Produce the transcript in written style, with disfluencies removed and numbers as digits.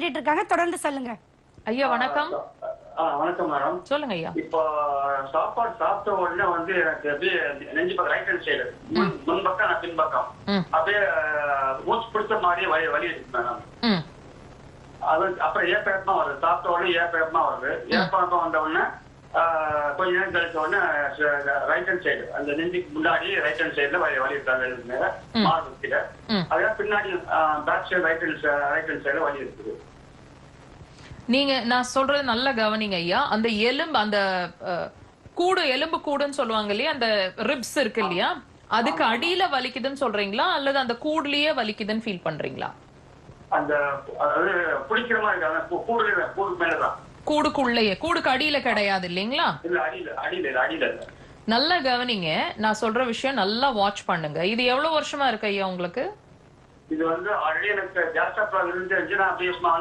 கேட்டுட்டு இருக்காங்க. தொடர்ந்து சொல்லுங்க ஐயா. வணக்கம். வணக்கம் மேடம். சொல்லுங்க ஐயா. இப்போ சாப்பாடு சாப்பிட்ட உடனே வந்து எனக்கு அப்படியே நெஞ்சு பக்கம் ரைட் ஹேண்ட் சைடு முன்பக்கம் நான் பின்பக்கம் அப்படியே மூச்சு பிடிச்ச மாதிரியே வலி இருக்கு மேடம். அது அப்புறம் ஏப்பமா வருது. சாப்பிட்ட உடனே ஏப்பமா வருது. ஏப்பம் வந்த உடனே கொஞ்ச நேரம் கழிச்ச உடனே ரைட் ஹேண்ட் சைடு அந்த நெஞ்சுக்கு முன்னாடி ரைட் ஹேண்ட் சைடுல வலி இருக்காங்க மார்புக்கிட்ட. அதே பின்னாடி பேக் சைடு ரைட் ஹேண்ட் சைடுல வலி இருக்குது. நீங்க நான் சொல்றது நல்லா கவனிங்க ஐயா. அந்த எலும்பு அந்த கூடு எலும்பு கூடுன்னு சொல்லுவாங்க இல்லையா, அந்த ரிப்ஸ் இருக்கு இல்லையா, அதுக்கு அடியில வலிக்குதுன்னு சொல்றீங்களா அல்லது அந்த கூடுலயே வலிக்குதுன்னு ஃபீல் பண்றீங்களா? அந்த அதாவது புடிக்கிற மாதிரி இருக்கு. கூடு மேலதான். கூடுக்குள்ளேயே, கூடுக்கு அடியில கிடையாது இல்லைங்களா? இல்ல அடியில. நல்லா கவனிங்க. நான் சொல்ற விஷயம் நல்லா வாட்ச் பண்ணுங்க. இது எவ்வளவு வருஷமா இருக்கு ஐயா உங்களுக்கு? இது வந்து ஆல்ரெடி எனக்கு கேஸ்ட்ரா ப்ராப்ளம் இருந்துச்சு. நான் அப்படியே